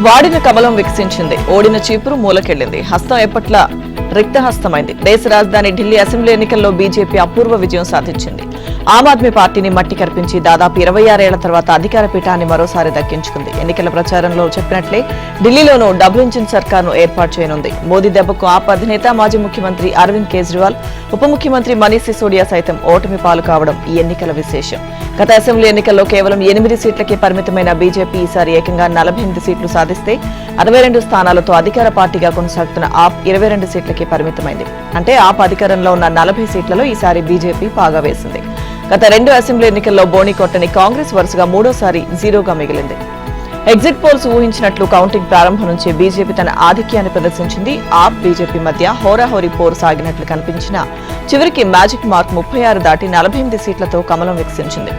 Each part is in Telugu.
వాడిన కమలం వికసించింది, ఓడిన చీపురు మూలకెళ్లింది. హస్తం ఎప్పట్లా రిక్తహస్తమైంది. దేశ రాజధాని ఢిల్లీ అసెంబ్లీ ఎన్నికల్లో బీజేపీ అపూర్వ విజయం సాధించింది. ఆమ్ ఆద్మీ పార్టీని మట్టి కర్పించి దాదాపు 26 ఏళ్ల తర్వాత అధికార పీఠాన్ని మరోసారి దక్కించుకుంది. ఎన్నికల ప్రచారంలో చెప్పినట్లే ఢిల్లీలోనూ డబుల్ ఇంజిన్ సర్కార్ను ఏర్పాటు చేయనుంది. మోదీ దెబ్బకు ఆప్ అధినేత మాజీ ముఖ్యమంత్రి అరవింద్ కేజ్రీవాల్, ఉప ముఖ్యమంత్రి మనీష్ సిసోడియా సైతం ఓటమి పాలు కావడం ఈ ఎన్నికల విశేషం. గత అసెంబ్లీ ఎన్నికల్లో కేవలం 8 సీట్లకే పరిమితమైన బీజేపీ ఈసారి ఏకంగా 48 సీట్లు సాధిస్తే 62 స్థానాలతో అధికార పార్టీగా కొనసాగుతున్న ఆప్ 22 సీట్లకే పరిమితమైంది. అంటే ఆప్ అధికారంలో ఉన్న 40 సీట్లలో ఈసారి బీజేపీ పాగా వేసింది. గత 2 అసెంబ్లీ ఎన్నికల్లో బోణీ కొట్టని కాంగ్రెస్ వరుసగా మూడోసారి జీరోగా మిగిలింది. ఎగ్జిట్ పోల్స్ ఊహించినట్లు కౌంటింగ్ ప్రారంభం నుంచే బీజేపీ తన ఆధిక్యాన్ని ప్రదర్శించింది. ఆప్ బీజేపీ మధ్య హోరాహోరీ పోరు సాగినట్లు కనిపించిన చివరికి మ్యాజిక్ మార్క్ 36 దాటి 48 సీట్లతో కమలం వికసించింది.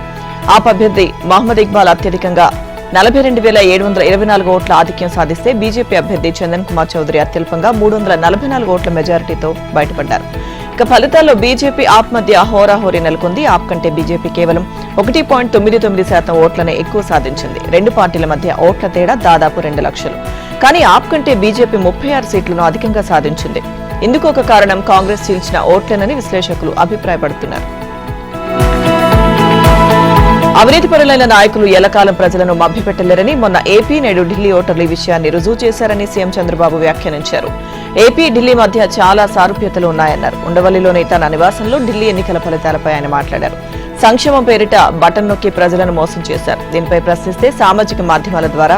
ఆప్ అభ్యర్థి మహమ్మద్ ఇక్బాల్ అత్యధికంగా 42,724 ఓట్ల ఆధిక్యం సాధిస్తే బీజేపీ అభ్యర్థి చందన్ కుమార్ చౌదరి అత్యల్పంగా 344 ఓట్ల మెజారిటీతో బయటపడ్డారు. ఇక ఫలితాల్లో బీజేపీ ఆప్ మధ్య హోరాహోరీ నెలకొంది. ఆప్ కంటే బీజేపీ కేవలం 1.99% ఓట్లనే ఎక్కువ సాధించింది. రెండు పార్టీల మధ్య ఓట్ల తేడా దాదాపు 2 లక్షలు. కానీ ఆప్ కంటే బీజేపీ 36 సీట్లను అధికంగా సాధించింది. ఇందుకు ఒక కారణం కాంగ్రెస్ చీల్చిన ఓట్లేనని విశ్లేషకులు అభిప్రాయపడుతున్నారు. అవినీతిపరులైన నాయకులు ఎల్లకాలం ప్రజలను మభ్యపెట్టలేరని మొన్న ఏపీ నేడు ఢిల్లీ ఓటర్లు ఈ విషయాన్ని రుజువు చేశారని సీఎం చంద్రబాబు వ్యాఖ్యానించారు. ఏపీ ఢిల్లీ మధ్య చాలా సారూప్యతలు ఉన్నాయన్నారు. ఉండవల్లిలోని తన నివాసంలో ఢిల్లీ ఎన్నికల ఫలితాలపై ఆయన మాట్లాడారు. సంక్షేమం పేరిట బటన్ నొక్కి ప్రజలను మోసం చేశారు. దీనిపై ప్రశ్నిస్తే సామాజిక మాధ్యమాల ద్వారా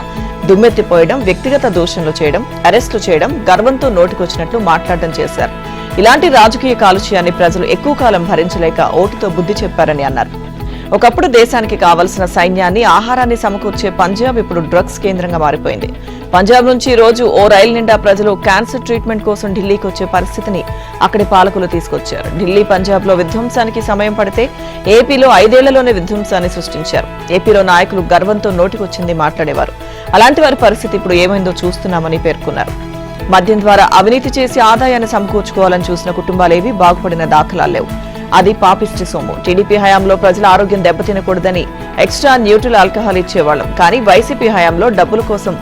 దుమ్మెత్తిపోయడం, వ్యక్తిగత దూషణలు చేయడం, అరెస్టులు చేయడం, గర్వంతో నోటికొచ్చినట్లు మాట్లాడడం చేశారు. ఇలాంటి రాజకీయ కాలుష్యాన్ని ప్రజలు ఎక్కువ కాలం భరించలేక ఓటుతో బుద్ధి చెప్పారని అన్నారు. ఒకప్పుడు దేశానికి కావలసిన సైన్యాన్ని, ఆహారాన్ని సమకూర్చే పంజాబ్ ఇప్పుడు డ్రగ్స్ కేంద్రంగా మారిపోయింది. పంజాబ్ నుంచి రోజు ఓ రైలు నిండా ప్రజలు క్యాన్సర్ ట్రీట్మెంట్ కోసం ఢిల్లీకి వచ్చే పరిస్థితిని అక్కడి పాలకులు తీసుకొచ్చారు. ఢిల్లీ, పంజాబ్ లో విధ్వంసానికి సమయం పడితే ఏపీలో 5 ఏళ్లలోనే విధ్వంసాన్ని సృష్టించారు. ఏపీలో నాయకులు గర్వంతో నోటికొచ్చింది మాట్లాడేవారు. అలాంటి వారి పరిస్థితి ఇప్పుడు ఏమైందో చూస్తున్నామని పేర్కొన్నారు. మద్యం ద్వారా అవినీతి చేసి ఆదాయాన్ని సమకూర్చుకోవాలని చూసిన కుటుంబాలేవీ బాగుపడిన దాఖలాలు లేవు. అది పాపిస్టి సొమ్ము. టీడీపీ హయాంలో ప్రజల ఆరోగ్యం దెబ్బతినకూడదని ఎక్స్ట్రా న్యూట్రల్ ఆల్కహాల్ ఇచ్చేవాళ్లం. కానీ వైసీపీ హయాంలో డబ్బుల కోసం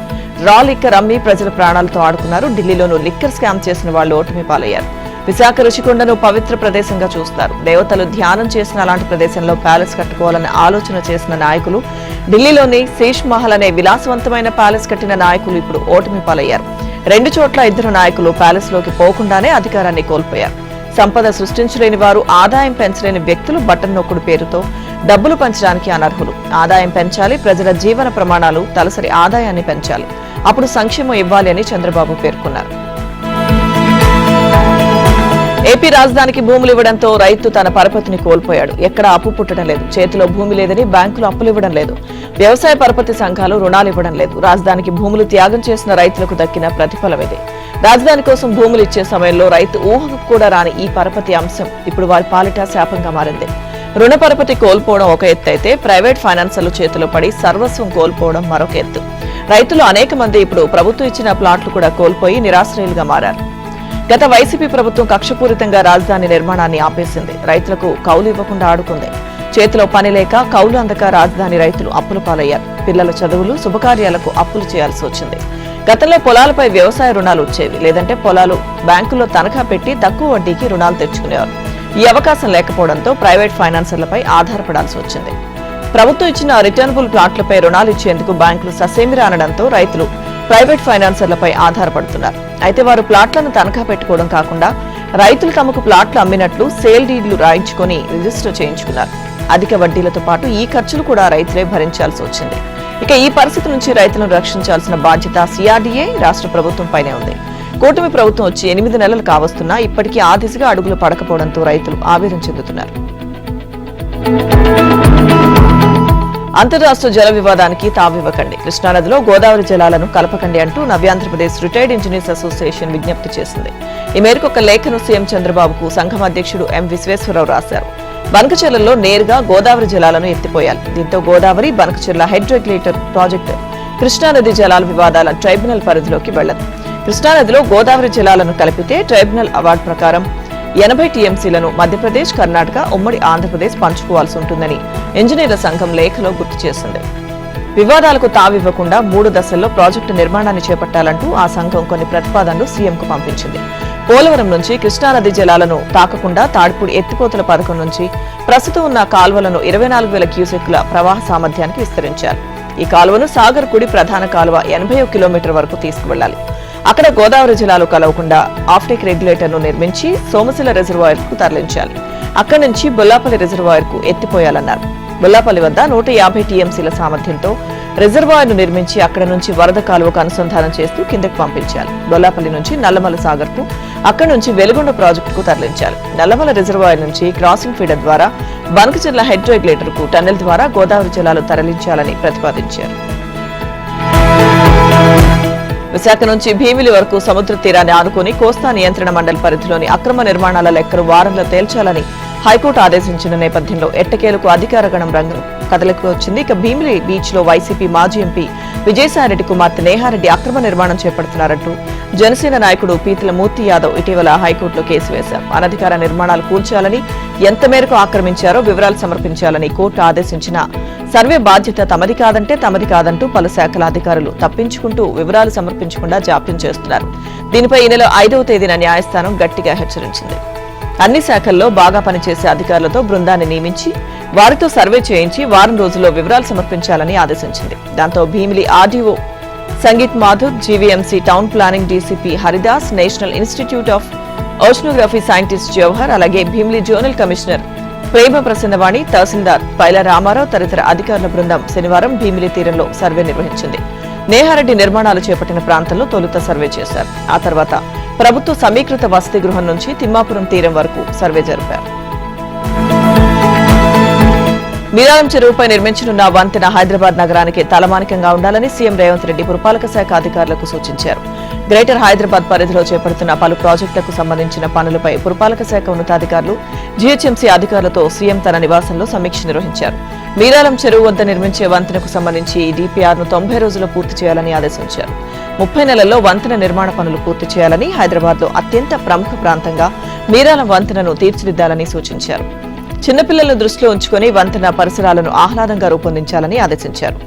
రా లిక్కర్ అమ్మి ప్రజల ప్రాణాలతో ఆడుకున్నారు. ఢిల్లీలోనూ లిక్కర్ స్కామ్ చేసిన వాళ్లు ఓటమి పాలయ్యారు. విశాఖ రుషికొండను పవిత్ర ప్రదేశంగా చూస్తారు. దేవతలు ధ్యానం చేసిన అలాంటి ప్రదేశంలో ప్యాలెస్ కట్టుకోవాలన్న ఆలోచన చేసిన నాయకులు, ఢిల్లీలోని శేష్ మహల్ అనే విలాసవంతమైన ప్యాలెస్ కట్టిన నాయకులు ఇప్పుడు ఓటమి పాలయ్యారు. 2 చోట్ల 2 నాయకులు ప్యాలెస్ లోకి పోకుండానే అధికారాన్ని కోల్పోయారు. సంపద సృష్టించలేని వారు, ఆదాయం పెంచలేని వ్యక్తులు బటన్ నొక్కుడు పేరుతో డబ్బులు పంచడానికి అనర్హులు. ఆదాయం పెంచాలి, ప్రజల జీవన ప్రమాణాలు, తలసరి ఆదాయాన్ని పెంచాలి, అప్పుడు సంక్షేమం ఇవ్వాలి అని చంద్రబాబు పేర్కొన్నారు. ఏపీ రాజధానికి భూములు ఇవ్వడంతో రైతు తన పరపతిని కోల్పోయాడు. ఎక్కడా అప్పు పుట్టడం లేదు. చేతిలో భూమి లేదని బ్యాంకులు అప్పులు ఇవ్వడం లేదు. వ్యవసాయ పరపతి సంఘాలు రుణాలు ఇవ్వడం లేదు. రాజధానికి భూములు త్యాగం చేసిన రైతులకు దక్కిన ప్రతిఫలం ఇది. రాజధాని కోసం భూములు ఇచ్చే సమయంలో రైతు ఊహకు కూడా రాని ఈ పరపతి అంశం ఇప్పుడు వారి పాలిట శాపంగా మారింది. రుణ పరపతి కోల్పోవడం ఒక ఎత్తు అయితే, ప్రైవేట్ ఫైనాన్సర్ల చేతిలో పడి సర్వస్వం కోల్పోవడం మరొక ఎత్తు. రైతులు అనేక మంది ఇప్పుడు ప్రభుత్వం ఇచ్చిన ప్లాట్లు కూడా కోల్పోయి నిరాశ్రయులుగా మారారు. గత వైసీపీ ప్రభుత్వం కక్షపూరితంగా రాజధాని నిర్మాణాన్ని ఆపేసింది. రైతులకు కౌలు ఇవ్వకుండా ఆడుకుంది. చేతిలో పని లేక, కౌలు అందక రాజధాని రైతులు అప్పుల పాలయ్యారు. పిల్లల చదువులు, శుభకార్యాలకు అప్పులు చేయాల్సి వచ్చింది. గతంలో పొలాలపై వ్యవసాయ రుణాలు వచ్చేవి. లేదంటే పొలాలు బ్యాంకుల్లో తనఖా పెట్టి తక్కువ వడ్డీకి రుణాలు తెచ్చుకునేవారు. ఈ అవకాశం లేకపోవడంతో ప్రైవేట్ ఫైనాన్సర్లపై ఆధారపడాల్సి వచ్చింది. ప్రభుత్వం ఇచ్చిన రిటర్నబుల్ ప్లాట్లపై రుణాలు ఇచ్చేందుకు బ్యాంకులు ససేమిరా అనడంతో రైతులు ప్రైవేట్ ఫైనాన్సర్లపై ఆధారపడుతున్నారు. అయితే వారు ప్లాట్లను తనఖా పెట్టుకోవడం కాకుండా రైతులు తమకు ప్లాట్లు అమ్మినట్లు సేల్ డీడ్లు రాయించుకుని రిజిస్టర్ చేయించుకున్నారు. అధిక వడ్డీలతో పాటు ఈ ఖర్చులు కూడా రైతులే భరించాల్సి వచ్చింది. ఇక ఈ పరిస్థితి నుంచి రైతులను రక్షించాల్సిన బాధ్యత సిఆర్డీఏ, రాష్ట్ర ప్రభుత్వంపైనే ఉంది. కూటమి ప్రభుత్వం వచ్చి 8 నెలలు కావస్తున్నా ఇప్పటికీ ఆ దిశగా అడుగులు పడకపోవడంతో రైతులు ఆవేదన చెందుతున్నారు. అంతర్రాష్ట్ర జల వివాదానికి తావివ్వకండి, కృష్ణానదిలో గోదావరి జలాలను కలపకండి అంటూ నవ్యాంధ్రప్రదేశ్ రిటైర్డ్ ఇంజనీర్స్ అసోసియేషన్ విజ్ఞప్తి చేసింది. ఈ మేరకు ఒక లేఖను సీఎం చంద్రబాబుకు సంఘం అధ్యక్షుడు ఎం విశ్వేశ్వరరావు రాశారు. బనకచెర్లలో నేరుగా గోదావరి జలాలను ఎత్తిపోయాలి. దీంతో Godavari, Banakacherla head regulator project కృష్ణానది జలాల వివాదాల ట్రైబ్యునల్ పరిధిలోకి వెళ్లదు. కృష్ణానదిలో గోదావరి జలాలను కలిపితే ట్రైబ్యునల్ అవార్డు ప్రకారం 80 టీఎంసీలను మధ్యప్రదేశ్, కర్ణాటక, ఉమ్మడి ఆంధ్రప్రదేశ్ పంచుకోవాల్సి ఉంటుందని ఇంజనీర్ల సంఘం లేఖలో గుర్తు చేసింది. వివాదాలకు తావివ్వకుండా 3 దశల్లో ప్రాజెక్టు నిర్మాణాన్ని చేపట్టాలంటూ ఆ సంఘం కొన్ని ప్రతిపాదనలు సీఎంకు పంపించింది. పోలవరం నుంచి కృష్ణానది జలాలను తాకకుండా తాడిపూడి ఎత్తిపోతల పథకం నుంచి ప్రస్తుతం ఉన్న కాల్వలను 24,000 క్యూసెక్కుల ప్రవాహ సామర్థ్యానికి విస్తరించారు. ఈ కాలువను సాగర్ కుడి ప్రధాన కాలువ 81 కిలోమీటర్ వరకు తీసుకువెళ్లాలి. అక్కడ గోదావరి జలాలు కలవకుండా ఆఫ్టేక్ రెగ్యులేటర్ను నిర్మించి సోమశిల రిజర్వాయర్ కు తరలించాలి. అక్కడి నుంచి బొల్లాపల్లి రిజర్వాయర్ కు ఎత్తిపోయాలన్నారు. బొల్లాపల్లి వద్ద 150 టీఎంసీల సామర్థ్యంతో రిజర్వాయర్ ను నిర్మించి అక్కడ నుంచి వరద కాలువకు అనుసంధానం చేస్తూ కిందకు పంపించాలి. బొల్లాపల్లి నుంచి నల్లమల సాగర్ కు, అక్కడి నుంచి వెలుగొండ ప్రాజెక్టుకు తరలించాలి. నల్లమల రిజర్వాయర్ నుంచి క్రాసింగ్ ఫీడర్ ద్వారా బనకచెర్ల హెడ్ రెగ్యులేటర్ కు టన్నెల్ ద్వారా గోదావరి జలాలు తరలించాలని ప్రతిపాదించారు. విశాఖ నుంచి భీమిలి వరకు సముద్ర తీరాన్ని ఆనుకుని కోస్తా నియంత్రణ మండలి పరిధిలోని అక్రమ నిర్మాణాల లెక్కలు వారంలో తేల్చాలని హైకోర్టు ఆదేశించిన నేపథ్యంలో ఎట్టకేలకు అధికార గణం రంగం కదలికి వచ్చింది. ఇక భీమిలి బీచ్ లో వైసీపీ మాజీ ఎంపీ విజయసాయిరెడ్డి కుమార్తె నేహారెడ్డి అక్రమ నిర్మాణం చేపడుతున్నారంటూ జనసేన నాయకుడు పీతల మూర్తి యాదవ్ ఇటీవల హైకోర్టులో కేసు వేశారు. అనధికార నిర్మాణాలు కూల్చాలని, ఎంత మేరకు ఆక్రమించారో వివరాలు సమర్పించాలని కోర్టు ఆదేశించిన సర్వే బాధ్యత తమది కాదంటూ పలు శాఖల అధికారులు తప్పించుకుంటూ వివరాలు సమర్పించకుండా జాప్యం చేస్తున్నారు. దీనిపై ఈ నెల 5వ తేదీన న్యాయస్థానం గట్టిగా హెచ్చరించింది. అన్ని శాఖల్లో బాగా పనిచేసే అధికారులతో బృందాన్ని నియమించి వారితో సర్వే చేయించి వారం రోజుల్లో వివరాలు సమర్పించాలని ఆదేశించింది. దాంతో Bheemili RDO sangeet Madhur, GVMC town planning DCP Haridas, national institute of oceanography scientist Jawahar, అలాగే భీమిలి జోనల్ కమిషనర్ ప్రేమ ప్రసన్నవాణి, తహసీల్దార్ పైల రామారావు తదితర అధికారుల బృందం శనివారం భీమిలి తీరంలో సర్వే నిర్వహించింది. నేహారెడ్డి నిర్మాణాలు చేపట్టిన ప్రాంతంలో తొలుత సర్వే చేశారు. ఆ తర్వాత ప్రభుత్వ సమీకృత వసతి గృహం నుంచి తిమ్మాపురం తీరం వరకు సర్వే జరిపారు. మీరాలం చెరువుపై నిర్మించనున్న వంతెన హైదరాబాద్ నగరానికి తలమానికంగా ఉండాలని సీఎం రేవంత్ రెడ్డి పురపాలక శాఖ అధికారులకు సూచించారు. గ్రేటర్ హైదరాబాద్ పరిధిలో చేపడుతున్న పలు ప్రాజెక్టులకు సంబంధించిన పనులపై పురపాలక శాఖ ఉన్నతాధికారులు, జీహెచ్ఎంసీ అధికారులతో సీఎం తన నివాసంలో సమీక్ష నిర్వహించారు. మీరాలం చెరువు వద్ద నిర్మించే వంతెనకు సంబంధించి డీపీఆర్ను 90 రోజుల్లో పూర్తి చేయాలని ఆదేశించారు. 30 నెలల్లో వంతెన నిర్మాణ పనులు పూర్తి చేయాలని, హైదరాబాద్లో అత్యంత ప్రముఖ ప్రాంతంగా మీరాలం వంతెనను తీర్చిదిద్దాలని సూచించారు. చిన్నపిల్లలను దృష్టిలో ఉంచుకుని వంతెన పరిసరాలను ఆహ్లాదంగా రూపొందించాలని ఆదేశించారు.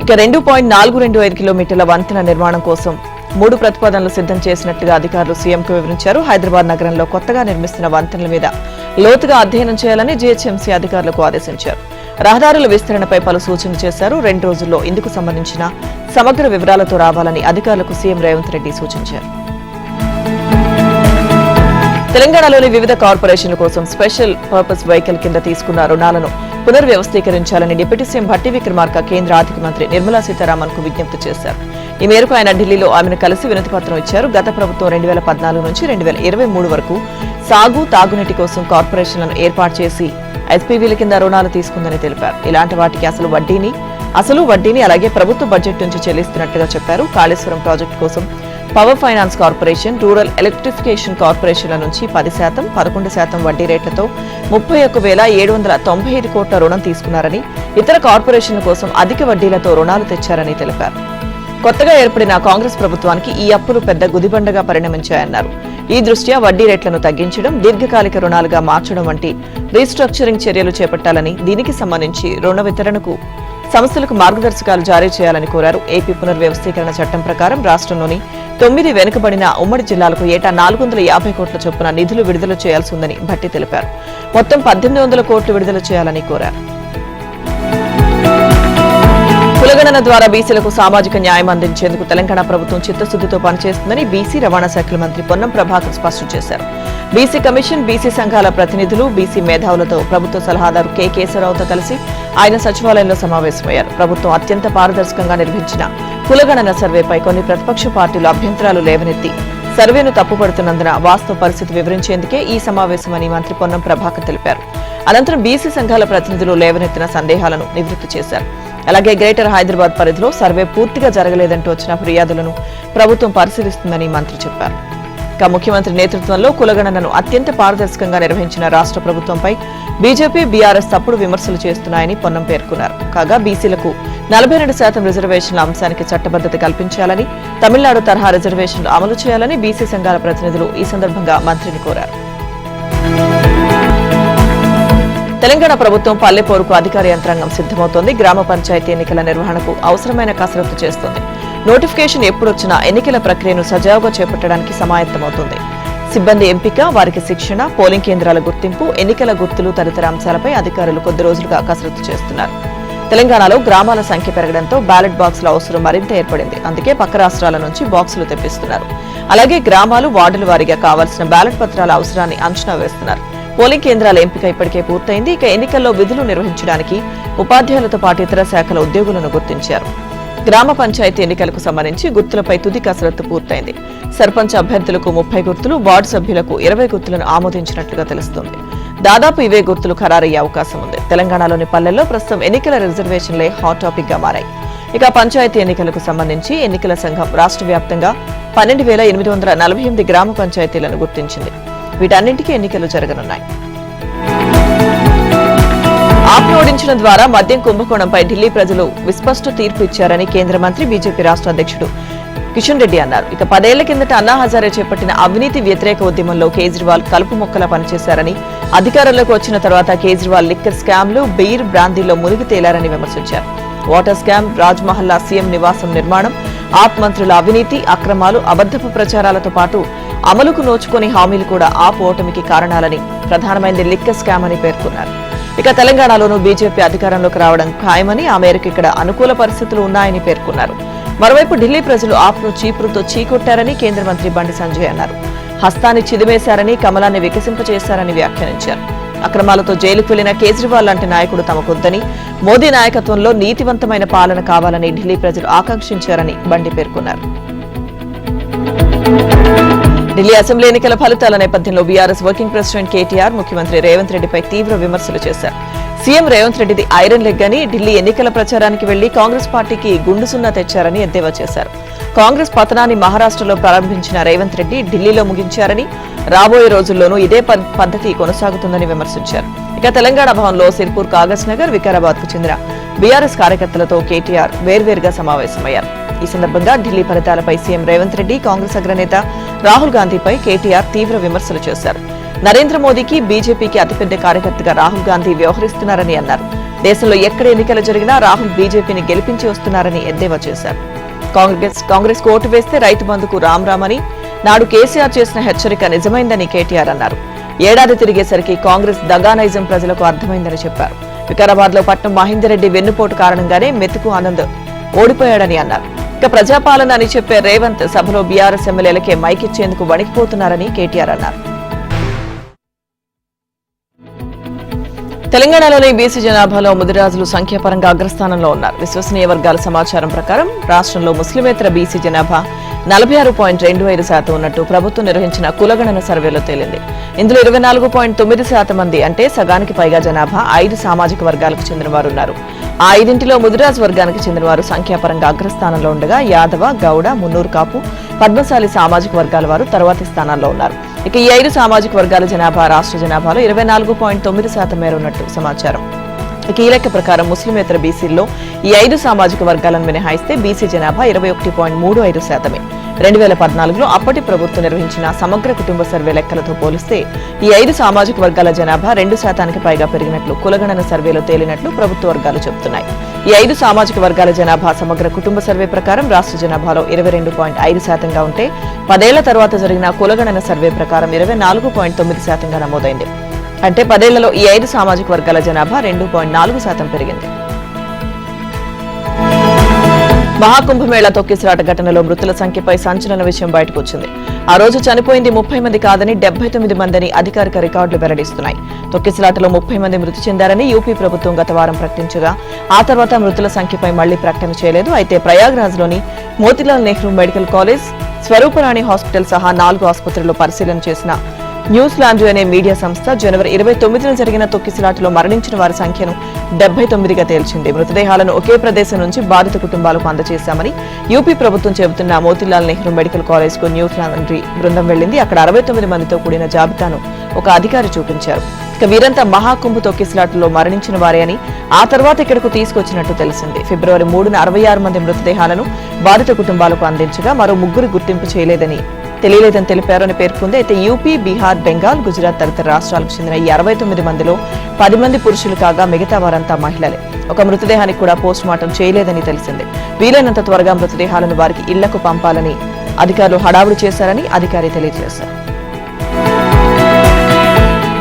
ఇక 2.425 కిలోమీటర్ల వంతెన నిర్మాణం కోసం 3 ప్రతిపాదనలు సిద్ధం చేసినట్టుగా అధికారులు సీఎంకు వివరించారు. హైదరాబాద్ నగరంలో కొత్తగా నిర్మిస్తున్న వంతెనల మీద లోతుగా అధ్యయనం చేయాలని జీహెచ్ఎంసీ అధికారులకు ఆదేశించారు. రహదారుల విస్తరణపై పలు సూచనలు చేశారు. 2 రోజుల్లో ఇందుకు సంబంధించిన సమగ్ర వివరాలతో రావాలని అధికారులకు సీఎం రేవంత్ రెడ్డి సూచించారు. తెలంగాణలోని వివిధ కార్పొరేషన్ల కోసం స్పెషల్ పర్పస్ వెహికల్ కింద తీసుకున్న రుణాలను పునర్వ్యవస్థీకరించాలని డిప్యూటీ సీఎం భట్టి విక్రమార్క కేంద్ర ఆర్థిక మంత్రి నిర్మలా సీతారామన్ కు విజ్ఞప్తి చేశారు. ఈ మేరకు ఆయన ఢిల్లీలో ఆమెను కలిసి వినతిపత్రం ఇచ్చారు. గత ప్రభుత్వం 2014 నుంచి 2023 వరకు సాగు, తాగునీటి కోసం కార్పొరేషన్లను ఏర్పాటు చేసి ఎస్పీవీల కింద రుణాలు తీసుకుందని తెలిపారు. ఇలాంటి వాటికి అసలు వడ్డీని అలాగే ప్రభుత్వ బడ్జెట్ నుంచి చెల్లిస్తున్నట్టుగా చెప్పారు. కాళేశ్వరం ప్రాజెక్టు కోసం power finance corporation, rural electrification కార్పొరేషన్ల నుంచి 10%, 11% వడ్డీ రేట్లతో 31,795 కోట్ల రుణం తీసుకున్నారని, ఇతర కార్పొరేషన్ల కోసం అధిక వడ్డీలతో రుణాలు తెచ్చారని తెలిపారు. కొత్తగా ఏర్పడిన కాంగ్రెస్ ప్రభుత్వానికి ఈ అప్పులు పెద్ద గుదిబండగా పరిణమించాయన్నారు. ఈ దృష్ట్యా వడ్డీ రేట్లను తగ్గించడం, దీర్ఘకాలిక రుణాలుగా మార్చడం వంటి రీస్ట్రక్చరింగ్ చర్యలు చేపట్టాలని, దీనికి సంబంధించి రుణ వితరణకు సంస్థలకు మార్గదర్శకాలు జారీ చేయాలని కోరారు. ఏపీ పునర్వ్యవస్థీకరణ చట్టం ప్రకారం రాష్ట్రంలోని 9 వెనుకబడిన ఉమ్మడి జిల్లాలకు ఏటా 450 కోట్ల చొప్పున నిధులు విడుదల చేయాల్సి ఉందని భట్టి తెలిపారు. మొత్తం 1800 కోట్లు విడుదల చేయాలని కోరారు. కులగణన ద్వారా బీసీలకు సామాజిక న్యాయం అందించేందుకు తెలంగాణ ప్రభుత్వం చిత్తశుద్దితో పనిచేస్తుందని బీసీ రవాణా శాఖల మంత్రి పొన్నం ప్రభాకర్ స్పష్టం చేశారు. బీసీ కమిషన్, బీసీ సంఘాల ప్రతినిధులు, బీసీ మేధావులతో ప్రభుత్వ సలహాదారు కె కేశవరావుతో కలిసి ఆయన సచివాలయంలో సమావేశమయ్యారు. ప్రభుత్వం అత్యంత పారదర్శకంగా నిర్వహించిన కులగణన సర్వేపై కొన్ని ప్రతిపక్ష పార్టీలు అభ్యంతరాలు లేవనెత్తి సర్వేను తప్పుపడుతున్నందున వాస్తవ పరిస్థితి వివరించేందుకే ఈ సమావేశమని మంత్రి పొన్నం ప్రభాకర్ తెలిపారు. అనంతరం బీసీ సంఘాల ప్రతినిధులు లేవనెత్తిన సందేహాలను నివృత్తి చేశారు. అలాగే గ్రేటర్ హైదరాబాద్ పరిధిలో సర్వే పూర్తిగా జరగలేదంటూ వచ్చిన ఫిర్యాదులను ప్రభుత్వం పరిశీలిస్తుందని మంత్రి చెప్పారు. ఇక ముఖ్యమంత్రి నేతృత్వంలో కులగణనను అత్యంత పారదర్శకంగా నిర్వహించిన రాష్ట్ర ప్రభుత్వంపై బీజేపీ, బీఆర్ఎస్ తప్పుడు విమర్శలు చేస్తున్నాయని పొన్నం పేర్కొన్నారు. కాగా బీసీలకు 42% రిజర్వేషన్ల అంశానికి చట్టబద్దత కల్పించాలని, తమిళనాడు తరహా రిజర్వేషన్లు అమలు చేయాలని బీసీ సంఘాల ప్రతినిధులు ఈ సందర్భంగా మంత్రిని కోరారు. తెలంగాణ ప్రభుత్వం పల్లె పోరుకు అధికార యంత్రాంగం సిద్ధమవుతోంది. గ్రామ పంచాయతీ ఎన్నికల నిర్వహణకు అవసరమైన కసరత్తు చేస్తోంది. నోటిఫికేషన్ ఎప్పుడొచ్చినా ఎన్నికల ప్రక్రియను సజావుగా చేపట్టడానికి సమాయత్తమవుతుంది. సిబ్బంది ఎంపిక, వారికి శిక్షణ, పోలింగ్ కేంద్రాల గుర్తింపు, ఎన్నికల గుర్తులు తదితర అంశాలపై అధికారులు కొద్ది రోజులుగా కసరత్తు చేస్తున్నారు. తెలంగాణలో గ్రామాల సంఖ్య పెరగడంతో బ్యాలెట్ బాక్సుల అవసరం మరింత ఏర్పడింది. అందుకే పక్క రాష్ట్రాల నుంచి బాక్సులు తెప్పిస్తున్నారు. అలాగే గ్రామాలు, వార్డుల వారీగా కావాల్సిన బ్యాలెట్ పత్రాల అవసరాన్ని అంచనా వేస్తున్నారు. పోలింగ్ కేంద్రాల ఎంపిక ఇప్పటికే పూర్తయింది. ఇక ఎన్నికల్లో విధులు నిర్వహించడానికి ఉపాధ్యాయులతో పాటు ఇతర శాఖల ఉద్యోగులను గుర్తించారు. గ్రామ పంచాయతీ ఎన్నికలకు సంబంధించి గుర్తులపై తుది కసరత్తు పూర్తయింది. సర్పంచ్ అభ్యర్థులకు 30 గుర్తులు, వార్డు సభ్యులకు 20 గుర్తులను ఆమోదించినట్లుగా తెలుస్తోంది. దాదాపు ఇవే గుర్తులు ఖరారయ్యే అవకాశం ఉంది. తెలంగాణలోని పల్లెల్లో ప్రస్తుతం ఎన్నికల రిజర్వేషన్లే హాట్ టాపిక్ గా మారాయి. ఇక పంచాయతీ ఎన్నికలకు సంబంధించి ఎన్నికల సంఘం రాష్ట్ర వ్యాప్తంగా 12,848 గ్రామ పంచాయతీలను గుర్తించింది. వీటన్నింటికీ ఎన్నికలు జరగనున్నాయి. ఆప్ను ఓడించడం ద్వారా మద్యం కుంభకోణంపై ఢిల్లీ ప్రజలు విస్పష్ట తీర్పు ఇచ్చారని కేంద్ర మంత్రి, బీజేపీ రాష్ట్ర అధ్యక్షుడు కిషన్ రెడ్డి అన్నారు. ఇక 10 ఏళ్ల కిందట అన్నా హజారే చేపట్టిన అవినీతి వ్యతిరేక ఉద్యమంలో కేజ్రీవాల్ కలుపు మొక్కలా పనిచేశారని, అధికారంలోకి వచ్చిన తర్వాత కేజ్రీవాల్ లిక్కర్ స్కామ్లు, బీర్, బ్రాందీల్లో మునిగి తేలారని విమర్శించారు. వాటర్ స్కామ్, రాజ్ మహల్లా సీఎం నివాసం నిర్మాణం, ఆప్ మంత్రుల అవినీతి, అక్రమాలు, అబద్ధపు ప్రచారాలతో పాటు అమలుకు నోచుకుని హామీలు కూడా ఆప్ ఓటమికి కారణాలని, ప్రధానమైనది లిక్కర్ స్కామ్ అని పేర్కొన్నారు. ఇక తెలంగాణలోనూ బీజేపీ అధికారంలోకి రావడం ఖాయమని, ఆ మేరకు ఇక్కడ అనుకూల పరిస్థితులు ఉన్నాయని పేర్కొన్నారు. మరోవైపు ఢిల్లీ ప్రజలు ఆప్ను చీపురుతో చీకొట్టారని కేంద్ర మంత్రి బండి సంజయ్ అన్నారు. హస్తాన్ని చిదిమేశారని, కమలాన్ని వికసింపచేశారని వ్యాఖ్యానించారు. అక్రమాలతో జైలుకు వెళ్లిన కేజ్రీవాల్ లాంటి నాయకుడు తమకొద్దని, మోదీ నాయకత్వంలో నీతివంతమైన పాలన కావాలని ఢిల్లీ ప్రజలు ఆకాంక్షించారని బండి పేర్కొన్నారు. ఢిల్లీ అసెంబ్లీ ఎన్నికల ఫలితాల నేపథ్యంలో బీఆర్ఎస్ వర్కింగ్ ప్రెసిడెంట్ కేటీఆర్ ముఖ్యమంత్రి రేవంత్ రెడ్డిపై తీవ్ర విమర్శలు చేశారు. సీఎం రేవంత్ రెడ్డిది ఐరన్ లెగ్ అని, ఢిల్లీ ఎన్నికల ప్రచారానికి వెళ్లి కాంగ్రెస్ పార్టీకి గుండు సున్నా తెచ్చారని ఎద్దేవా చేశారు. కాంగ్రెస్ పతనాన్ని మహారాష్ట్రలో ప్రారంభించిన రేవంత్ రెడ్డి ఢిల్లీలో ముగించారని, రాబోయే రోజుల్లోనూ ఇదే పద్ధతి కొనసాగుతుందని విమర్శించారు. ఇక తెలంగాణ భవన్లో సిర్పూర్, కాగజ్ నగర్, వికారాబాద్ కు చెందిన బీఆర్ఎస్ కార్యకర్తలతో కేటీఆర్ వేర్వేరుగా సమావేశమయ్యారు. ఈ సందర్భంగా ఢిల్లీ ఫలితాలపై సీఎం రేవంత్ రెడ్డి, కాంగ్రెస్ అగ్రనేత రాహుల్ గాంధీపై కేటీఆర్ తీవ్ర విమర్శలు చేశారు. నరేంద్ర మోదీకి, బీజేపీకి అతిపెద్ద కార్యకర్తగా రాహుల్ గాంధీ వ్యవహరిస్తున్నారని అన్నారు. దేశంలో ఎక్కడ ఎన్నికలు జరిగినా రాహుల్ బీజేపీని గెలిపించి వస్తున్నారని ఎద్దేవా చేశారు. కాంగ్రెస్ ఓటు వేస్తే రైతు బంధుకు రామ్ అని, నాడు కేసీఆర్ చేసిన హెచ్చరిక నిజమైందని కేటీఆర్ అన్నారు. ఏడాది తిరిగేసరికి కాంగ్రెస్ దగానైజం ప్రజలకు అర్థమైందని చెప్పారు. వికారాబాద్ లో పట్నం మహేందర్ రెడ్డి వెన్నుపోటు కారణంగానే మెతుకు ఆనంద్ ఓడిపోయాడని అన్నారు. ఇక ప్రజాపాలన అని చెప్పే రేవంత్ సభలో బీఆర్ఎస్ ఎమ్మెల్యేలకే మైకిచ్చేందుకు వణికిపోతున్నారని కేటీఆర్ అన్నారు. తెలంగాణలోని బీసీ జనాభాలో ముదిరాజులు సంఖ్యాపరంగా అగ్రస్థానంలో ఉన్నారు. విశ్వసనీయ వర్గాల సమాచారం ప్రకారం రాష్ట్రంలో ముస్లిమేతర బీసీ జనాభా 46.25% ఉన్నట్టు ప్రభుత్వం నిర్వహించిన కులగణన సర్వేలో తేలింది. ఇందులో 24.9% మంది, అంటే సగానికి పైగా జనాభా 5 సామాజిక వర్గాలకు చెందిన వారు ఉన్నారు. ఆ 5 ముదిరాజు వర్గానికి చెందిన వారు సంఖ్యాపరంగా అగ్రస్థానంలో ఉండగా యాదవ, గౌడ, మున్నూరు కాపు, పద్మశాలి సామాజిక వర్గాల వారు తరువాతి స్థానాల్లో ఉన్నారు. ఇక ఈ 5 సామాజిక వర్గాల జనాభా రాష్ట్ర జనాభాలో 24.9% మేర ఉన్నట్టు సమాచారం. ఇక ఈ లెక్క ప్రకారం ముస్లిమేతర బీసీల్లో ఈ 5 సామాజిక వర్గాలను మినహాయిస్తే బీసీ జనాభా 21.35%. 2014లో అప్పటి ప్రభుత్వం నిర్వహించిన సమగ్ర కుటుంబ సర్వే లెక్కలతో పోలిస్తే ఈ 5 సామాజిక వర్గాల జనాభా 2% పైగా పెరిగినట్లు కులగణన సర్వేలో తేలినట్లు ప్రభుత్వ వర్గాలు చెబుతున్నాయి. ఈ 5 సామాజిక వర్గాల జనాభా సమగ్ర కుటుంబ సర్వే ప్రకారం రాష్ట్ర జనాభాలో 22.5%గా ఉంటే 10 ఏళ్ల తర్వాత జరిగిన కులగణన సర్వే ప్రకారం 24.9%గా నమోదైంది. అంటే 10 ఏళ్లలో ఈ 5 సామాజిక వర్గాల జనాభా 2.4% పెరిగింది. మహాకుంభమేళా తొక్కిసలాట ఘటనలో మృతుల సంఖ్యపై సంచలన విషయం బయటకు వచ్చింది. ఆ రోజు చనిపోయింది 30 మంది కాదని 79 మందిని అధికారిక రికార్డులు వెల్లడిస్తున్నాయి. తొక్కిసలాటలో 30 మంది మృతి చెందారని యూపీ ప్రభుత్వం గత వారం ప్రకటించగా ఆ తర్వాత మృతుల సంఖ్యపై మళ్లీ ప్రకటన చేయలేదు. అయితే ప్రయాగ్రాజ్లోని Motilal Nehru medical college, Swaroop Rani hospital సహా 4 ఆసుపత్రుల్లో పరిశీలన చేసిన న్యూస్ లాండ్రీ అనే మీడియా సంస్థ జనవరి 29న జరిగిన తొక్కిసలాటలో మరణించిన వారి సంఖ్యను 79గా తేల్చింది. మృతదేహాలను ఒకే ప్రదేశం నుంచి బాధిత కుటుంబాలకు అందజేశామని యూపీ ప్రభుత్వం చెబుతున్న మోతిలాల్ నెహ్రూ మెడికల్ కాలేజ్ కు న్యూస్ లాండ్రీ బృందం వెళ్లింది. అక్కడ 69 మందితో కూడిన జాబితాను ఒక అధికారి చూపించారు. ఇక వీరంతా మహాకుంభ తొక్కిసలాటలో మరణించిన వారే అని, ఆ తర్వాత ఇక్కడకు తీసుకొచ్చినట్టు తెలిసింది. ఫిబ్రవరి 3న 66 మంది మృతదేహాలను బాధిత కుటుంబాలకు అందించగా మరో 3 గుర్తింపు చేయలేదని తెలియలేదని తెలిపారు అని పేర్కొంది. అయితే యూపీ, బీహార్, బెంగాల్, గుజరాత్ తదితర రాష్ట్రాలకు చెందిన ఈ 69 మందిలో 10 మంది పురుషులు కాగా మిగతా వారంతా మహిళలే. ఒక మృతదేహానికి కూడా పోస్ట్ మార్టం చేయలేదని తెలిసింది. వీలైనంత త్వరగా మృతదేహాలను వారికి ఇళ్లకు పంపాలని అధికారులు హడావుడి చేశారని అధికారి తెలియజేశారు.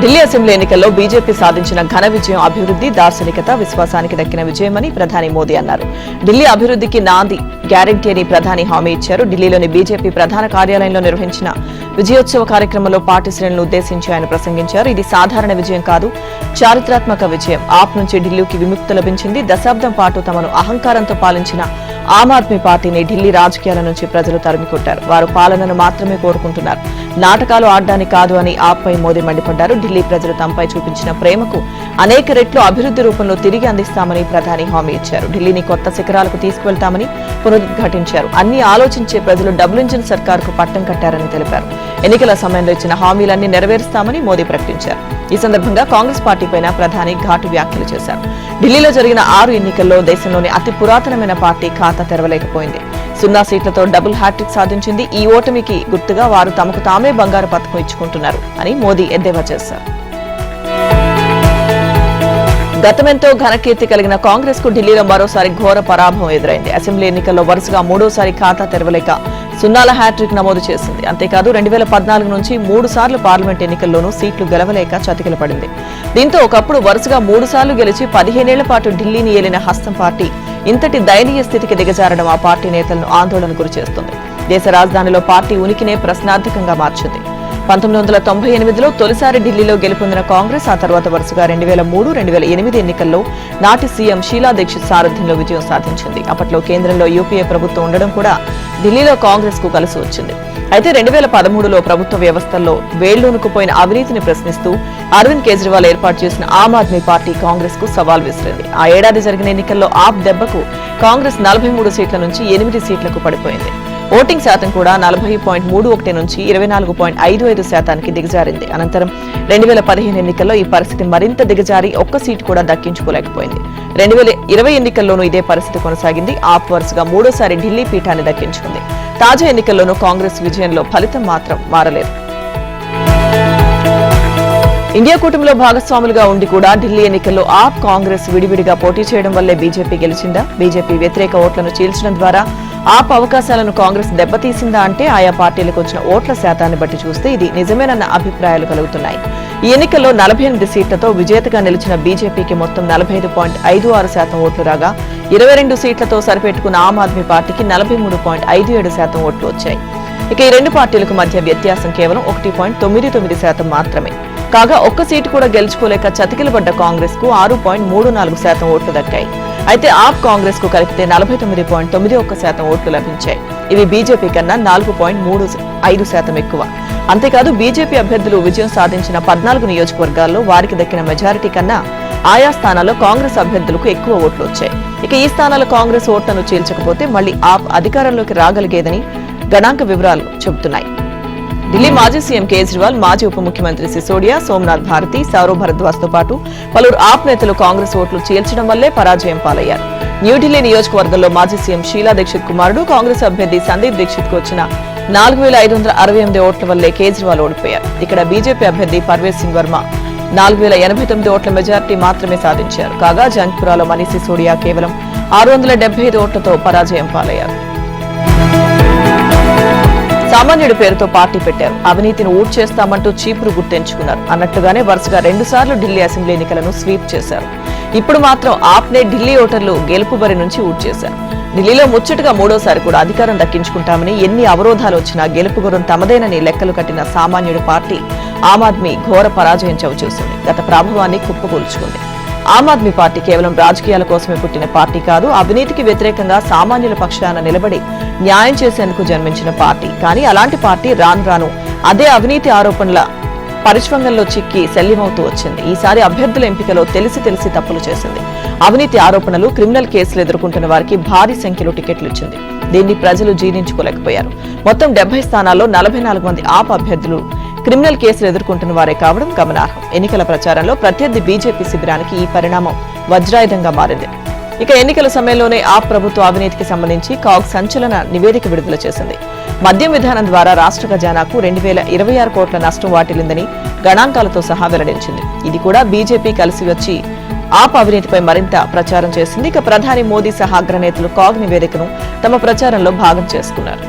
ఢిల్లీ అసెంబ్లీ ఎన్నికల్లో బీజేపీ సాధించిన ఘన విజయం అభివృద్ధి, దార్శనికత, విశ్వాసానికి దక్కిన విజయమని ప్రధాని మోదీ అన్నారు. ఢిల్లీ అభివృద్ధికి నాంది గ్యారంటీ అని ప్రధాని హామీ ఇచ్చారు. ఢిల్లీలోని బీజేపీ ప్రధాన కార్యాలయంలో నిర్వహించిన విజయోత్సవ కార్యక్రమంలో పార్టీ శ్రేణులను ఉద్దేశించి ఆయన ప్రసంగించారు. ఇది సాధారణ విజయం కాదు, చారిత్రాత్మక విజయం. ఆప్ నుంచి ఢిల్లీకి విముక్తి లభించింది. దశాబ్దం పాటు తమను అహంకారంతో పాలించిన ఆమ్ ఆద్మీ పార్టీని ఢిల్లీ రాజకీయాల నుంచి ప్రజలు తరిమికొట్టారు. వారు పాలనను మాత్రమే కోరుకుంటున్నారు, నాటకాలు ఆడడానికి కాదు అని ఆప్పై మోదీ మండిపడ్డారు. ఢిల్లీ ప్రజలు తమపై చూపించిన ప్రేమకు అనేక రెట్లు అభివృద్ధి రూపంలో తిరిగి అందిస్తామని ప్రధాని హామీ ఇచ్చారు. ఢిల్లీని కొత్త శిఖరాలకు తీసుకువెళ్తామని పునరుద్ఘాటించారు. అన్ని ఆలోచించే ప్రజలు డబుల్ ఇంజిన్ సర్కార్కు పట్టం కట్టారని తెలిపారు. ఎన్నికల సమయంలో ఇచ్చిన హామీలన్నీ నెరవేరుస్తామని మోదీ ప్రకటించారు. ఈ సందర్భంగా కాంగ్రెస్ పార్టీపైన ప్రధాని ఘాటు వ్యాఖ్యలు చేశారు. ఢిల్లీలో జరిగిన 6 ఎన్నికల్లో దేశంలోని అతి పురాతనమైన పార్టీ ఖాతా తెరవలేకపోయింది. 0 సీట్లతో డబుల్ హ్యాట్రిక్ సాధించింది. ఈ ఓటమికి గుర్తుగా వారు తమకు తామే బంగారు పతకం ఇచ్చుకుంటున్నారు అని మోదీ ఎద్దేవా చేశారు. గతమెంతో ఘనకీర్తి కలిగిన కాంగ్రెస్ కు ఢిల్లీలో మరోసారి ఘోర పరాభవం ఎదురైంది. అసెంబ్లీ ఎన్నికల్లో వరుసగా 3వ ఖాతా తెరవలేక 0ల హ్యాట్రిక్ నమోదు చేసింది. అంతేకాదు 2014 నుంచి 3 సార్లు పార్లమెంట్ ఎన్నికల్లోనూ సీట్లు గెలవలేక చతికిల పడింది. దీంతో ఒకప్పుడు వరుసగా 3 సార్లు గెలిచి 15 ఏళ్ల పాటు ఢిల్లీని ఏలిన హస్తం పార్టీ ఇంతటి దయనీయ స్థితికి దిగజారడం ఆ పార్టీ నేతలను ఆందోళనకు గురిచేస్తుంది. దేశ రాజధానిలో పార్టీ ఉనికినే ప్రశ్నార్థకంగా మార్చింది. 1998లో తొలిసారి ఢిల్లీలో గెలుపొందిన కాంగ్రెస్ ఆ తర్వాత వరుసగా 2003, 2008 ఎన్నికల్లో నాటి సీఎం షీలా దీక్షిత్ సారథ్యంలో విజయం సాధించింది. అప్పట్లో కేంద్రంలో యూపీఏ ప్రభుత్వం ఉండడం కూడా ఢిల్లీలో కాంగ్రెస్ కు కలిసి వచ్చింది. అయితే 2013లో ప్రభుత్వ వ్యవస్థల్లో వేళ్లూనుకుపోయిన అవినీతిని ప్రశ్నిస్తూ అరవింద్ కేజ్రీవాల్ ఏర్పాటు చేసిన ఆమ్ ఆద్మీ పార్టీ కాంగ్రెస్ కు సవాల్ విసిరింది. ఆ ఏడాది జరిగిన ఎన్నికల్లో ఆప్ దెబ్బకు కాంగ్రెస్ 43 సీట్ల నుంచి 8 సీట్లకు పడిపోయింది. ఓటింగ్ శాతం కూడా 40.31 నుంచి 24.55% దిగజారింది. అనంతరం 2015 ఎన్నికల్లో ఈ పరిస్థితి మరింత దిగజారి ఒక్క సీటు కూడా దక్కించుకోలేకపోయింది. 2020 ఎన్నికల్లోనూ ఇదే పరిస్థితి కొనసాగింది. ఆప్ వరుసగా 3వ ఢిల్లీ పీఠాన్ని దక్కించుకుంది. తాజా ఎన్నికల్లోనూ కాంగ్రెస్ విజయంలో ఫలితం మాత్రం మారలేదు. ఇండియా కూటమిలో భాగస్వాములుగా ఉండి కూడా ఢిల్లీ ఎన్నికల్లో ఆప్, కాంగ్రెస్ విడివిడిగా పోటీ చేయడం వల్లే బీజేపీ గెలిచిందా? బీజేపీ వ్యతిరేక ఓట్లను చీల్చడం ద్వారా ఆప్ అవకాశాలను కాంగ్రెస్ దెబ్బతీసిందా అంటే ఆయా పార్టీలకు వచ్చిన ఓట్ల శాతాన్ని బట్టి చూస్తే ఇది నిజమేనన్న అభిప్రాయాలు కలుగుతున్నాయి. ఈ ఎన్నికల్లో 48 సీట్లతో విజేతగా నిలిచిన బీజేపీకి మొత్తం 45.56% ఓట్లు రాగా 22 సీట్లతో సరిపెట్టుకున్న ఆమ్ ఆద్మీ పార్టీకి 43.57% ఓట్లు వచ్చాయి. ఇక ఈ రెండు పార్టీలకు మధ్య వ్యత్యాసం కేవలం 1.99% మాత్రమే. కాగా ఒక్క సీటు కూడా గెలుచుకోలేక చతికిలబడ్డ కాంగ్రెస్ కు 6.34% ఓట్లు దక్కాయి. అయితే ఆప్ కాంగ్రెస్ కు కలిపితే 49.91% ఓట్లు లభించాయి. ఇవి బీజేపీ కన్నా 4.35% ఎక్కువ. అంతేకాదు బీజేపీ అభ్యర్థులు విజయం సాధించిన 14 నియోజకవర్గాల్లో వారికి దక్కిన మెజారిటీ కన్నా ఆయా స్థానాల్లో కాంగ్రెస్ అభ్యర్థులకు ఎక్కువ ఓట్లు వచ్చాయి. ఇక ఈ స్థానాల్లో కాంగ్రెస్ ఓట్లను చీల్చకపోతే మళ్లీ ఆప్ అధికారంలోకి రాగలిగేదని గణాంక వివరాలు చెబుతున్నాయి. ఢిల్లీ మాజీ సీఎం కేజ్రీవాల్, మాజీ ఉప ముఖ్యమంత్రి సిసోడియా, సోమనాథ్ భారతి, సౌరవ్ భరద్వాజ్ తో పాటు పలువురు ఆప్ నేతలు కాంగ్రెస్ ఓట్లు చీల్చడం వల్లే పరాజయం పాలయ్యారు. న్యూఢిల్లీ నియోజకవర్గంలో మాజీ సీఎం షీలా దీక్షిత్ కుమారుడు కాంగ్రెస్ అభ్యర్థి సందీప్ దీక్షిత్ కు వచ్చిన 4,568 ఓట్ల వల్లే కేజ్రీవాల్ ఓడిపోయారు. ఇక్కడ బీజేపీ అభ్యర్థి పర్వేజ్ సింగ్ వర్మ 4,089 ఓట్ల మెజార్టీ మాత్రమే సాధించారు. కాగా జంగ్పురాలో మనీష్ సిసోడియా కేవలం 675 ఓట్లతో పరాజయం పాలయ్యారు. సామాన్యుడి పేరుతో పార్టీ పెట్టారు, అవినీతిని ఊడ్ చేస్తామంటూ చీపురు గుర్తెంచుకున్నారు అన్నట్లుగానే వరుసగా 2 సార్లు ఢిల్లీ అసెంబ్లీ ఎన్నికలను స్వీప్ చేశారు. ఇప్పుడు మాత్రం ఆప్నే ఢిల్లీ ఓటర్లు గెలుపు బరి నుంచి ఊడ్ చేశారు. ఢిల్లీలో ముచ్చటగా 3వసారి కూడా అధికారం దక్కించుకుంటామని, ఎన్ని అవరోధాలు వచ్చినా గెలుపు గురం తమదేనని లెక్కలు కట్టిన సామాన్యుడి పార్టీ ఆమ్ ఆద్మీ ఘోర పరాజయం చవిచూసింది. గత ప్రభావాన్ని కుప్పకూల్చుకుంది. ఆమ్ ఆద్మీ పార్టీ కేవలం రాజకీయాల కోసమే పుట్టిన పార్టీ కాదు, అవినీతికి వ్యతిరేకంగా సామాన్యుల పక్షాన నిలబడి న్యాయం చేసేందుకు జన్మించిన పార్టీ. కానీ అలాంటి పార్టీ రాను రాను అదే అవినీతి ఆరోపణల పరిష్వంగంలో చిక్కి శల్యమవుతూ వచ్చింది. ఈసారి అభ్యర్థుల ఎంపికలో తెలిసి తప్పులు చేసింది. అవినీతి ఆరోపణలు, క్రిమినల్ కేసులు ఎదుర్కొంటున్న వారికి భారీ సంఖ్యలో టికెట్లు ఇచ్చింది. దీన్ని ప్రజలు జీర్ణించుకోలేకపోయారు. మొత్తం 70 స్థానాల్లో 44 మంది ఆప్ అభ్యర్థులు క్రిమినల్ కేసులు ఎదుర్కొంటున్న వారే కావడం గమనార్హం. ఎన్నికల ప్రచారంలో ప్రత్యర్థి బీజేపీ శిబిరానికి ఈ పరిణామం వజ్రాయుధంగా మారింది. ఇక ఎన్నికల సమయంలోనే ఆప్ ప్రభుత్వ అవినీతికి సంబంధించి కాగ్ సంచలన నివేదిక విడుదల చేసింది. మద్యం విధానం ద్వారా రాష్ట్ర ఖజానాకు 2026 కోట్ల నష్టం వాటిల్లిందని గణాంకాలతో సహా వెల్లడించింది. ఇది కూడా బీజేపీ కలిసి వచ్చి ఆప్ అవినీతిపై మరింత ప్రచారం చేసింది. ఇక ప్రధాని మోదీ సహా అగ్రనేతలు కాగ్ నివేదికను తమ ప్రచారంలో భాగం చేసుకున్నారు.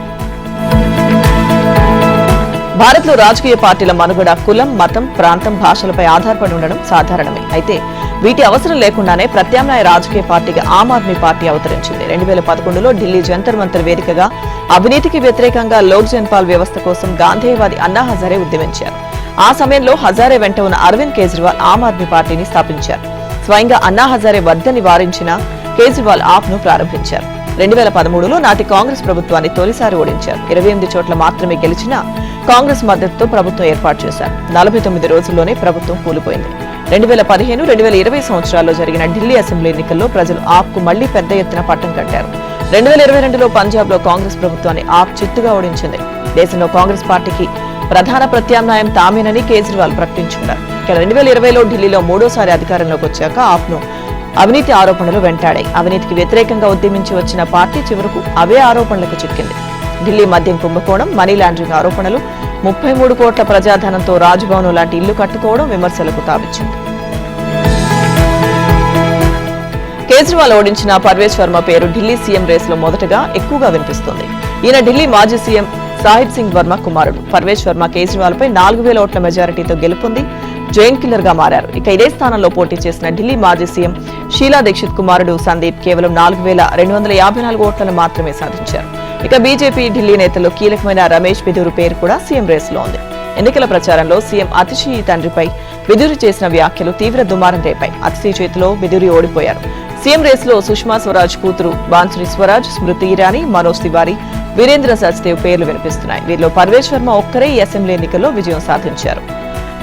భారత్లో రాజకీయ పార్టీల మనుగడ కులం, మతం, ప్రాంతం, భాషలపై ఆధారపడి ఉండడం సాధారణమే. అయితే వీటి అవసరం లేకుండానే ప్రత్యామ్నాయ రాజకీయ పార్టీగా ఆమ్ ఆద్మీ పార్టీ అవతరించింది. 2011లో ఢిల్లీ జంతర్ మంతర్ వేదికగా అవినీతికి వ్యతిరేకంగా లోక్ జన్పాల్ వ్యవస్థ కోసం గాంధేయవాది అన్నా హజారే ఉద్యమించారు. ఆ సమయంలో హజారే వెంట ఉన్న అరవింద్ కేజ్రీవాల్ ఆమ్ ఆద్మీ పార్టీని స్థాపించారు. స్వయంగా అన్నా హజారే వద్దని వారించిన కేజ్రీవాల్ ఆప్ ను ప్రారంభించారు. 2013లో నాటి కాంగ్రెస్ ప్రభుత్వాన్ని తొలిసారి ఓడించారు. 28 చోట్ల మాత్రమే గెలిచిన కాంగ్రెస్ మద్దతుతో ప్రభుత్వం ఏర్పాటు చేశారు. 49 రోజుల్లోనే ప్రభుత్వం కూలిపోయింది. 2015, 2020 సంవత్సరాల్లో జరిగిన ఢిల్లీ అసెంబ్లీ ఎన్నికల్లో ప్రజలు ఆప్ కు మళ్లీ పెద్ద ఎత్తున పట్టం కట్టారు. 2022లో పంజాబ్ లో కాంగ్రెస్ ప్రభుత్వాన్ని ఆప్ చిత్తుగా ఓడించింది. దేశంలో కాంగ్రెస్ పార్టీకి ప్రధాన ప్రత్యామ్నాయం తామేనని కేజ్రీవాల్ ప్రకటించుకున్నారు. 2020లో ఢిల్లీలో మూడోసారి అధికారంలోకి వచ్చాక ఆప్ ను అవినీతి ఆరోపణలు వెంటాడాయి. అవినీతికి వ్యతిరేకంగా ఉద్యమించి వచ్చిన పార్టీ చివరకు అవే ఆరోపణలకు చిక్కింది. ఢిల్లీ మద్యం కుంభకోణం, మనీ లాండరింగ్ ఆరోపణలు, 33 కోట్ల ప్రజాధనంతో రాజ్భవన్ లాంటి ఇల్లు కట్టుకోవడం విమర్శలకు తావిచ్చింది. కేజ్రీవాల్ ఓడించిన పర్వేజ్ వర్మ పేరు ఢిల్లీ సీఎం రేసులో మొదటగా ఎక్కువగా వినిపిస్తోంది. ఈయన ఢిల్లీ మాజీ సీఎం సాహిబ్ సింగ్ వర్మ కుమారుడు. పర్వేజ్ వర్మ కేజ్రీవాల్ పై 4000 ఓట్ల మెజారిటీతో గెలుపొంది జైన్ కిల్లర్ గా మారారు. ఇక ఇదే స్థానంలో పోటీ చేసిన ఢిల్లీ మాజీ సీఎం షీలా దీక్షిత్ కుమారుడు సందీప్ కేవలం 4254 ఓట్లను మాత్రమే సాధించారు. ఇక బీజేపీ ఢిల్లీ నేతల్లో కీలకమైన రమేష్ బిధూరు పేరు కూడా సీఎం రేసులో ఉంది. ఎన్నికల ప్రచారంలో సీఎం అతిషి తండ్రిపై బిధూరి చేసిన వ్యాఖ్యలు తీవ్ర దుమారం రేపాయి. అతిషి చేతిలో బిధూరి ఓడిపోయారు. సీఎం రేసులో సుష్మా స్వరాజ్ కూతురు బాన్సురి స్వరాజ్, స్మృతి ఇరానీ, మనోజ్ తివారీ, వీరేంద్ర సచ్దేవ్ పేర్లు వినిపిస్తున్నాయి. వీరిలో పర్వేజ్ వర్మ ఒక్కరే ఈ అసెంబ్లీ ఎన్నికల్లో విజయం సాధించారు.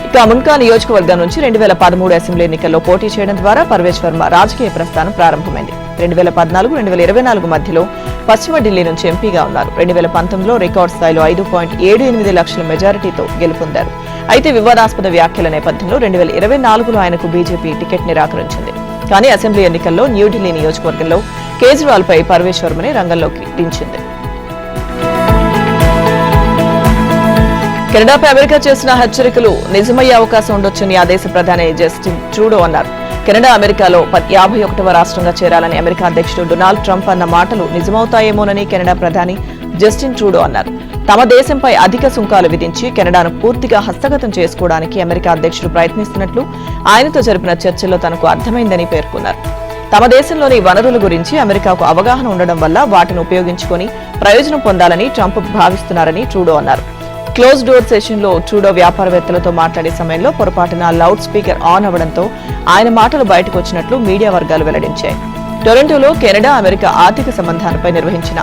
ఇక మున్కా నియోజకవర్గం నుంచి 2013 అసెంబ్లీ ఎన్నికల్లో పోటీ చేయడం ద్వారా పర్వేజ్ వర్మ రాజకీయ ప్రస్థానం ప్రారంభమైంది. 2014-2024 మధ్యలో పశ్చిమ ఢిల్లీ నుంచి ఎంపీగా ఉన్నారు. 2019లో రికార్డు స్థాయిలో 5.78 లక్షల మెజారిటీతో గెలుపొందారు. అయితే వివాదాస్పద వ్యాఖ్యల నేపథ్యంలో 2024లో ఆయనకు బీజేపీ టికెట్ నిరాకరించింది. కానీ అసెంబ్లీ ఎన్నికల్లో న్యూఢిల్లీ నియోజకవర్గంలో కేజ్రీవాల్ పై పర్వేజ్ వర్మని రంగంలోకి దించింది. కెనడాపై అమెరికా చేసిన హెచ్చరికలు నిజమయ్యే అవకాశం ఉండొచ్చని ఆ దేశ ప్రధాని జస్టిన్ ట్రూడో అన్నారు. కెనడా అమెరికాలో 51వ రాష్ట్రంగా చేరాలని అమెరికా అధ్యక్షుడు డొనాల్డ్ ట్రంప్ అన్న మాటలు నిజమవుతాయేమోనని కెనడా ప్రధాని జస్టిన్ ట్రూడో అన్నారు. తమ దేశంపై అధిక సుంకాలు విధించి కెనడాను పూర్తిగా హస్తగతం చేసుకోవడానికి అమెరికా అధ్యక్షుడు ప్రయత్నిస్తున్నట్లు ఆయనతో జరిపిన చర్చల్లో తనకు అర్థమైందని పేర్కొన్నారు. తమ దేశంలోని వనరుల గురించి అమెరికాకు అవగాహన ఉండడం వల్ల వాటిని ఉపయోగించుకొని ప్రయోజనం పొందాలని ట్రంప్ భావిస్తున్నారని ట్రూడో అన్నారు. క్లోజ్ డోర్ సెషన్ లో ట్రూడో వ్యాపారవేత్తలతో మాట్లాడే సమయంలో పొరపాటున లౌడ్ స్పీకర్ ఆన్ అవ్వడంతో ఆయన మాటలు బయటకు వచ్చినట్లు మీడియా వర్గాలు వెల్లడించాయి. టొరంటోలో కెనడా అమెరికా ఆర్థిక సంబంధాలపై నిర్వహించిన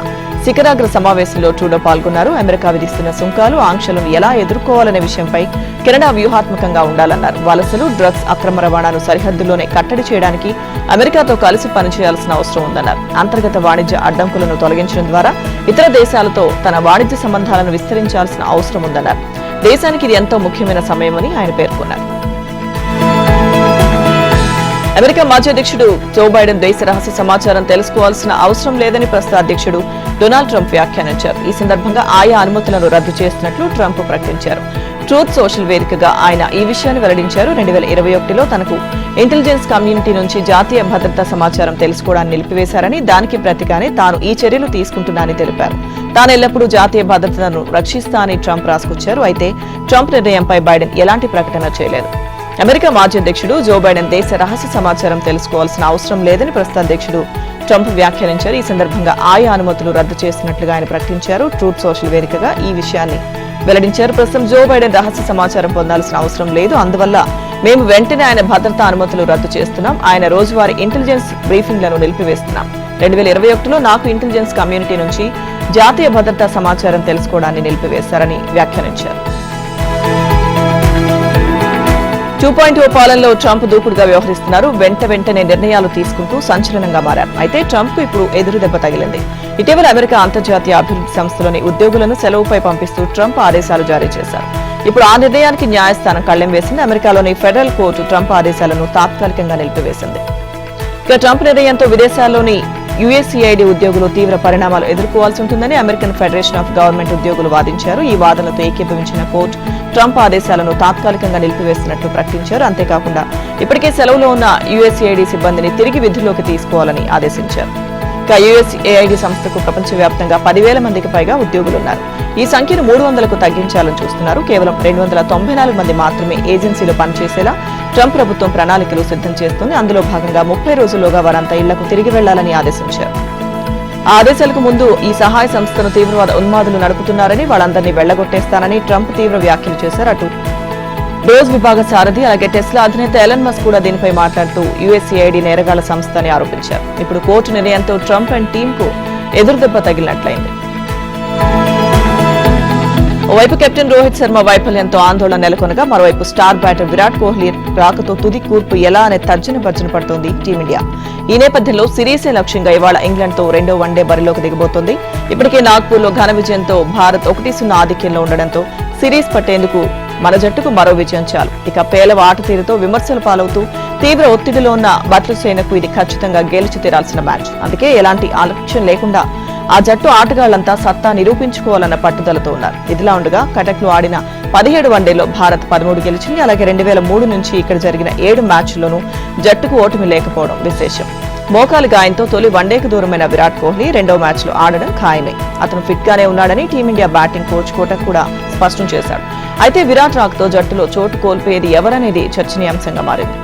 శిఖరాగ్ర సమావేశంలో ట్రూడో పాల్గొన్నారు. అమెరికా విధిస్తున్న సుంకాలు, ఆంక్షలను ఎలా ఎదుర్కోవాలనే విషయంపై కెనడా వ్యూహాత్మకంగా ఉండాలన్నారు. వలసలు, డ్రగ్స్ అక్రమ రవాణాను సరిహద్దుల్లోనే కట్టడి చేయడానికి అమెరికాతో కలిసి పనిచేయాల్సిన అవసరం ఉందన్నారు. అంతర్గత వాణిజ్య అడ్డంకులను తొలగించడం ద్వారా ఇతర దేశాలతో తన వాణిజ్య సంబంధాలను విస్తరించాల్సిన అవసరం ఉందన్నారు. దేశానికి ఇది ఎంతో ముఖ్యమైన సమయమని ఆయన పేర్కొన్నారు. అమెరికా మాజీ అధ్యక్షుడు జో బైడెన్ దేశ రహస్య సమాచారం తెలుసుకోవాల్సిన అవసరం లేదని ప్రస్తుత అధ్యక్షుడు డొనాల్డ్ ట్రంప్ వ్యాఖ్యానించారు. ఈ సందర్భంగా ఆయా అనుమతులను రద్దు చేస్తున్నట్లు ట్రంప్ ప్రకటించారు. ట్రూత్ సోషల్ వేదికగా ఆయన ఈ విషయాన్ని వెల్లడించారు. 2021లో తనకు ఇంటెలిజెన్స్ కమ్యూనిటీ నుంచి జాతీయ భద్రతా సమాచారం తెలుసుకోవడాన్ని నిలిపివేశారని, దానికి ప్రతిగానే తాను ఈ చర్యలు తీసుకుంటున్నానని తెలిపారు. తాను ఎల్లప్పుడూ జాతీయ భద్రతను రక్షిస్తా అని ట్రంప్ రాసుకొచ్చారు. అయితే ట్రంప్ నిర్ణయంపై బైడెన్ ఎలాంటి ప్రకటన చేయలేదు. అమెరికా మాజీ అధ్యక్షుడు జో బైడెన్ దేశ రహస్య సమాచారం తెలుసుకోవాల్సిన అవసరం లేదని ప్రస్తుత అధ్యక్షుడు ట్రంప్ వ్యాఖ్యానించారు. ఈ సందర్భంగా ఆయా అనుమతులు రద్దు చేసినట్లుగా ఆయన ప్రకటించారు. ట్రూత్ సోషల్ వేదికగా ఈ విషయాన్ని వెల్లడించారు. ప్రస్తుతం జో బైడెన్ రహస్య సమాచారం పొందాల్సిన అవసరం లేదు, అందువల్ల మేము వెంటనే ఆయన భద్రతా అనుమతులు రద్దు చేస్తున్నాం. ఆయన రోజువారీ ఇంటెలిజెన్స్ బ్రీఫింగ్లను నిలిపివేస్తున్నాం. 2021లో నాకు ఇంటెలిజెన్స్ కమ్యూనిటీ నుంచి జాతీయ భద్రతా సమాచారం తెలుసుకోవడాన్ని నిలిపివేశారని వ్యాఖ్యానించారు. 2.0 పాలనలో ట్రంప్ దూకుడుగా వ్యవహరిస్తున్నారు. వెంటనే నిర్ణయాలు తీసుకుంటూ సంచలనంగా మారారు. అయితే ట్రంప్ కు ఇప్పుడు ఎదురు దెబ్బ తగిలింది. ఇటీవల అమెరికా అంతర్జాతీయ అభివృద్ధి సంస్థలోని ఉద్యోగులను సెలవుపై పంపిస్తూ ట్రంప్ ఆదేశాలు జారీ చేశారు. ఇప్పుడు ఆ నిర్ణయానికి న్యాయస్థానం కళ్లెం వేసింది. అమెరికాలోని ఫెడరల్ కోర్టు ట్రంప్ ఆదేశాలను తాత్కాలికంగా నిలిపివేసింది. ఇక ట్రంప్ నిర్ణయంతో విదేశాల్లోని యుఎస్సిఐడి ఉద్యోగులు తీవ్ర పరిణామాలు ఎదుర్కోవాల్సి ఉంటుందని అమెరికన్ ఫెడరేషన్ ఆఫ్ గవర్నమెంట్ ఉద్యోగులు వాదించారు. ఈ వాదనలతో ఏకీభవించిన కోర్టు ట్రంప్ ఆదేశాలను తాత్కాలికంగా నిలిపివేస్తున్నట్లు ప్రకటించారు. అంతేకాకుండా ఇప్పటికే సెలవులో ఉన్న యుఎస్సిఐడి సిబ్బందిని తిరిగి విధుల్లోకి తీసుకోవాలని ఆదేశించారు. ఇక యుఎస్ఏఐడి సంస్థకు ప్రపంచవ్యాప్తంగా 10,000 మందికి పైగా ఉద్యోగులున్నారు. ఈ సంఖ్యను 300కు తగ్గించాలని చూస్తున్నారు. కేవలం 294 మంది మాత్రమే ఏజెన్సీలో పనిచేసేలా ట్రంప్ ప్రభుత్వం ప్రణాళికలు సిద్ధం చేస్తుంది. అందులో భాగంగా 30 రోజుల్లోగా వారంతా ఇళ్లకు తిరిగి వెళ్లాలని ఆదేశించారు. ఆ ఆదేశాలకు ముందు ఈ సహాయ సంస్థను తీవ్రవాద ఉన్మాదులు నడుపుతున్నారని, వాళ్ళందరినీ వెళ్లగొట్టేస్తానని ట్రంప్ తీవ్ర వ్యాఖ్యలు చేశారు. అటు డోజ్ విభాగ సారథి అలాగే టెస్లా అధినేత ఎలన్ మస్క్ కూడా దీనిపై మాట్లాడుతూ యుఎస్సిఐడి నేరగాళ్ల సంస్థ అని ఆరోపించారు. ఇప్పుడు కోర్టు నిర్ణయంతో ట్రంప్ అండ్ టీంకు ఎదురుదెబ్బ తగిలినట్లయింది. ఓవైపు కెప్టెన్ రోహిత్ శర్మ వైఫల్యంతో ఆందోళన నెలకొనగా మరోవైపు స్టార్ బ్యాటర్ విరాట్ కోహ్లీ రాకతో తుది కూర్పు ఎలా అనే తర్జన భర్జన పడుతోంది టీమిండియా. ఈ నేపథ్యంలో సిరీసే లక్ష్యంగా ఇవాళ ఇంగ్లాండ్తో రెండో వన్డే బరిలోకి దిగబోతోంది. ఇప్పటికే నాగ్పూర్లో ఘన విజయంతో భారత్ 1-0 ఆధిక్యంలో ఉండడంతో సిరీస్ పట్టేందుకు మన జట్టుకు మరో విజయం చాలు. ఇక పేలవ ఆట తీరుతో విమర్శల పాలవుతూ తీవ్ర ఒత్తిడిలో ఉన్న బట్లర్ సేనకు ఇది ఖచ్చితంగా గెలిచి తీరాల్సిన మ్యాచ్. అందుకే ఎలాంటి ఆలక్ష్యం లేకుండా ఆ జట్టు ఆటగాళ్లంతా సత్తా నిరూపించుకోవాలన్న పట్టుదలతో ఉన్నారు. ఇదిలా ఉండగా కటక్లో ఆడిన 17 వన్డేలో భారత్ 13 గెలిచింది. అలాగే 2003 నుంచి ఇక్కడ జరిగిన 7 మ్యాచ్ల్లోనూ జట్టుకు ఓటమి లేకపోవడం విశేషం. మోకాలి గాయంతో తొలి వన్డేకు దూరమైన విరాట్ కోహ్లీ రెండో మ్యాచ్లో ఆడడం ఖాయమే. అతను ఫిట్ గానే ఉన్నాడని టీమిండియా బ్యాటింగ్ కోచ్ కోటక్ కూడా స్పష్టం చేశాడు. అయితే విరాట్ రాక్తో జట్టులో చోటు కోల్పోయేది ఎవరనేది చర్చనీయాంశంగా మారింది.